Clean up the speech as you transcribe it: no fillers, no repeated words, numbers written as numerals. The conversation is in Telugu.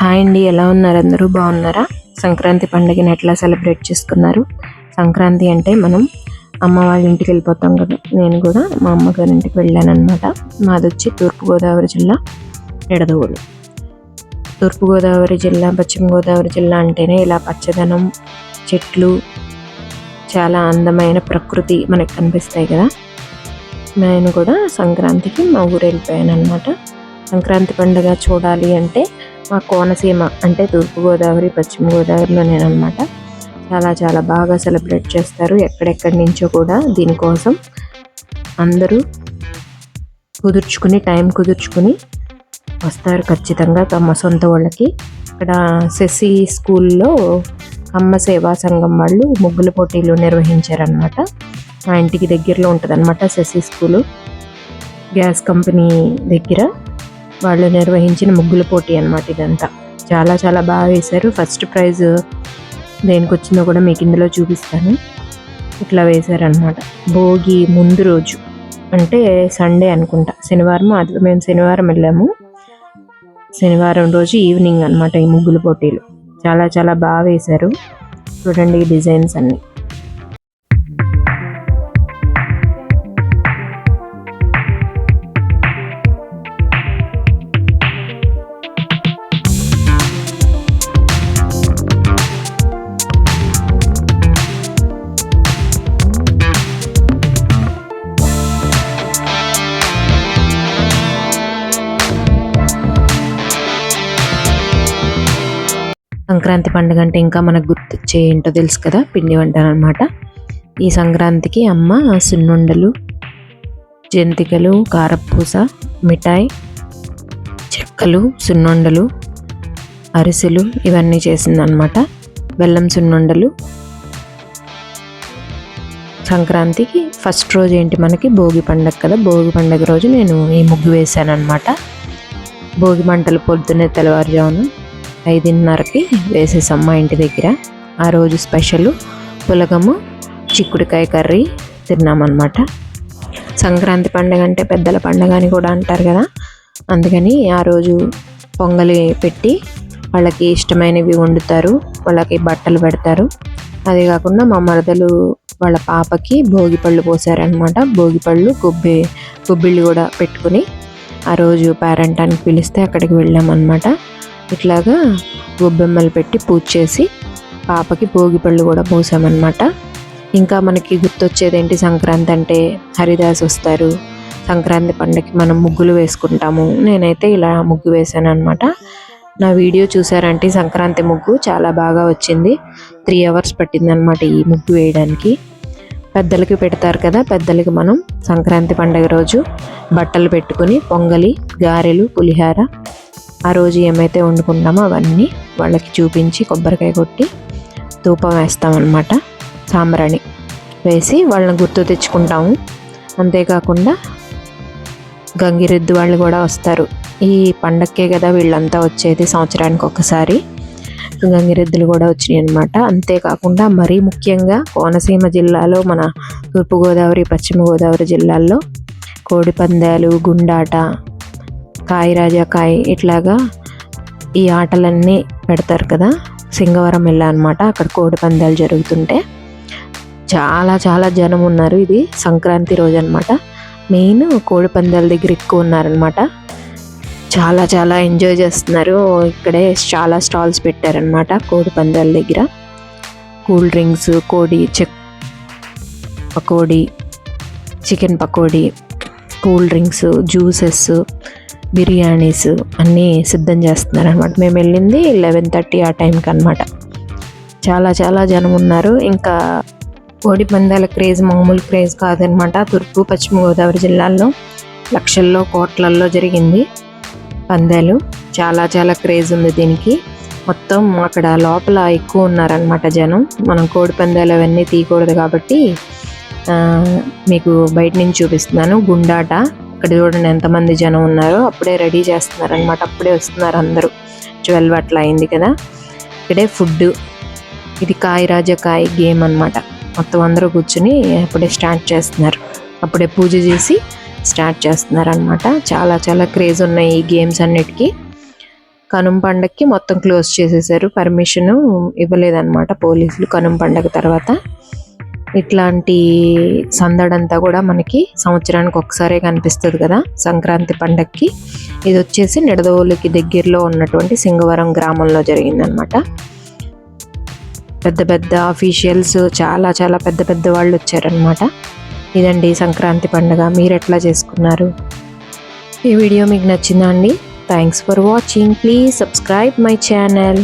హాయ్ అండి, ఎలా ఉన్నారు? అందరూ బాగున్నారా? సంక్రాంతి పండుగని ఎట్లా సెలబ్రేట్ చేసుకున్నారు? సంక్రాంతి అంటే మనం అమ్మ వాళ్ళ ఇంటికి వెళ్ళిపోతాం కదా. నేను కూడా మా అమ్మగారి ఇంటికి వెళ్ళాను అనమాట. మాది వచ్చి తూర్పుగోదావరి జిల్లా నిడదవోలు. తూర్పుగోదావరి జిల్లా, పశ్చిమ గోదావరి జిల్లా అంటేనే ఇలా పచ్చదనం, చెట్లు, చాలా అందమైన ప్రకృతి మనకు కనిపిస్తాయి కదా. నేను కూడా సంక్రాంతికి మా ఊరు వెళ్ళిపోయాను అనమాట. సంక్రాంతి పండుగ చూడాలి అంటే మా కోనసీమ అంటే తూర్పుగోదావరి, పశ్చిమ గోదావరిలోనేనమాట. చాలా చాలా బాగా సెలబ్రేట్ చేస్తారు. ఎక్కడెక్కడి నుంచో కూడా దీనికోసం అందరూ టైం కుదుర్చుకుని వస్తారు ఖచ్చితంగా తమ సొంత వాళ్ళకి. ఇక్కడ శశి స్కూల్లో అమ్మ సేవా సంఘం వాళ్ళు ముగ్గుల పోటీలు నిర్వహించారనమాట. మా ఇంటికి దగ్గరలో ఉంటుంది అనమాట శశి స్కూలు. గ్యాస్ కంపెనీ దగ్గర వాళ్ళు నిర్వహించిన ముగ్గుల పోటీ అనమాట ఇదంతా. చాలా చాలా బాగా వేశారు. ఫస్ట్ ప్రైజ్ దేనికి వచ్చిందో కూడా మీకు ఇందులో చూపిస్తాను. ఇట్లా వేశారనమాట. భోగి ముందు రోజు అంటే సండే అనుకుంటా, శనివారం. అది మేము శనివారం వెళ్ళాము. శనివారం రోజు ఈవినింగ్ అనమాట ఈ ముగ్గుల పోటీలు. చాలా చాలా బాగా వేశారు. చూడండి ఈ డిజైన్స్ అన్నీ. సంక్రాంతి పండుగ అంటే ఇంకా మనకు గుర్తొచ్చే ఏంటో తెలుసు కదా, పిండి వంటలు అనమాట. ఈ సంక్రాంతికి అమ్మ సున్నుండలు, జంతికలు, కారపూస, మిఠాయి, చెక్కలు, సున్నుండలు, అరిసెలు ఇవన్నీ చేసిందనమాట. బెల్లం సున్నుండలు. సంక్రాంతికి ఫస్ట్ రోజు ఏంటి మనకి భోగి పండుగ కదా. భోగి పండుగ రోజు నేను ఈ ముగ్గు వేశాను అనమాట. భోగి మంటలు పొద్దున్నే తెల్లవారుజామున 5:30కి వేసేసమ్మ ఇంటి దగ్గర. ఆ రోజు స్పెషల్ పులగము, చిక్కుడుకాయ కర్రీ తిన్నామన్నమాట. సంక్రాంతి పండుగ అంటే పెద్దల పండుగ అని కూడా అంటారు కదా. అందుకని ఆ రోజు పొంగలి పెట్టి వాళ్ళకి ఇష్టమైనవి వండుతారు, వాళ్ళకి బట్టలు పెడతారు. అదే కాకుండా మా మరదలు వాళ్ళ పాపకి భోగి పళ్ళు పోసారనమాట. భోగి పళ్ళు, గొబ్బిళ్ళు కూడా పెట్టుకుని ఆ రోజు పేరెంటానికి పిలిస్తే అక్కడికి వెళ్ళామన్నమాట. ఇట్లాగా గొబ్బెమ్మలు పెట్టి పూజ చేసి పాపకి భోగి పళ్ళు కూడా పోసామన్నమాట. ఇంకా మనకి గుర్తొచ్చేది ఏంటి సంక్రాంతి అంటే, హరిదాస్ వస్తారు. సంక్రాంతి పండుగకి మనం ముగ్గులు వేసుకుంటాము. నేనైతే ఇలా ముగ్గు వేసాను అనమాట. నా వీడియో చూసారంటే సంక్రాంతి ముగ్గు చాలా బాగా వచ్చింది. 3 hours పట్టిందనమాట ఈ ముగ్గు వేయడానికి. పెద్దలకి పెడతారు కదా, పెద్దలకి మనం సంక్రాంతి పండుగ రోజు బట్టలు పెట్టుకుని పొంగలి, గారెలు, పులిహార ఆ రోజు ఏమైతే వండుకుంటామో అవన్నీ వాళ్ళకి చూపించి కొబ్బరికాయ కొట్టి ధూపం వేస్తామన్నమాట. సాంబ్రాణి వేసి వాళ్ళని గుర్తు తెచ్చుకుంటాము. అంతేకాకుండా గంగిరెద్దు వాళ్ళు కూడా వస్తారు. ఈ పండక్కే కదా వీళ్ళంతా వచ్చేది, సంవత్సరానికి ఒకసారి. గంగిరెద్దులు కూడా వచ్చినాయి అనమాట. అంతేకాకుండా మరీ ముఖ్యంగా కోనసీమ జిల్లాలో, మన తూర్పుగోదావరి, పశ్చిమ గోదావరి జిల్లాల్లో కోడి పందాలు, గుండాట, కాయ రాజా కాయ ఇట్లాగా ఈ ఆటలన్నీ పెడతారు కదా. సింగవరం వెళ్ళా అనమాట. అక్కడ కోడి పందాలు జరుగుతుంటే చాలా చాలా జనం ఉన్నారు. ఇది సంక్రాంతి రోజు అనమాట. మెయిన్ కోడి పందాల దగ్గర ఎక్కువ ఉన్నారనమాట. చాలా చాలా ఎంజాయ్ చేస్తున్నారు. ఇక్కడే చాలా స్టాల్స్ పెట్టారనమాట కోడి పందాల దగ్గర. Cool drinks, pakoda, chicken pakoda, cool drinks, juices, biryanis అన్నీ సిద్ధం చేస్తున్నారు అనమాట. మేము వెళ్ళింది 11:30 ఆ టైంకి అనమాట. చాలా చాలా జనం ఉన్నారు. ఇంకా కోడి పందాల క్రేజ్ మామూలు క్రేజ్ కాదనమాట. తూర్పు, పశ్చిమ గోదావరి జిల్లాల్లో లక్షల్లో, కోట్లల్లో జరిగింది పందాలు. చాలా చాలా క్రేజ్ ఉంది దీనికి. మొత్తం అక్కడ లోపల ఎక్కువ ఉన్నారనమాట జనం. మనం కోడి పందాలు అవన్నీ తీయకూడదు కాబట్టి మీకు బయట నుంచి చూపిస్తున్నాను. గుండాట ఇక్కడ చూడండి ఎంతమంది జనం ఉన్నారో. అప్పుడే రెడీ చేస్తున్నారు అనమాట. అప్పుడే వస్తున్నారు అందరూ. 12 అట్లా అయింది కదా. ఇక్కడే ఫుడ్. ఇది కాయ రాజా కాయ గేమ్ అనమాట. మొత్తం అందరూ కూర్చుని అప్పుడే స్టార్ట్ చేస్తున్నారు. అప్పుడే పూజ చేసి స్టార్ట్ చేస్తున్నారు అనమాట. చాలా చాలా క్రేజ్ ఉన్నాయి ఈ గేమ్స్ అన్నిటికీ. కనుమ పండగకి మొత్తం క్లోజ్ చేసేసారు, పర్మిషన్ ఇవ్వలేదన్నమాట పోలీసులు కనుమ పండగ తర్వాత. ఇట్లాంటి సందడంతా కూడా మనకి సంవత్సరానికి ఒకసారే కనిపిస్తుంది కదా సంక్రాంతి పండగకి. ఇది వచ్చేసి నిడదవోలుకి దగ్గరలో ఉన్నటువంటి సింగవరం గ్రామంలో జరిగిందనమాట. పెద్ద పెద్ద ఆఫీషియల్స్, చాలా చాలా పెద్ద పెద్ద వాళ్ళు వచ్చారనమాట. ఇదండి సంక్రాంతి పండుగ. మీరు ఎట్లా చేసుకున్నారు? ఈ వీడియో మీకు నచ్చిందా అండి? Thanks for watching. Please subscribe my channel.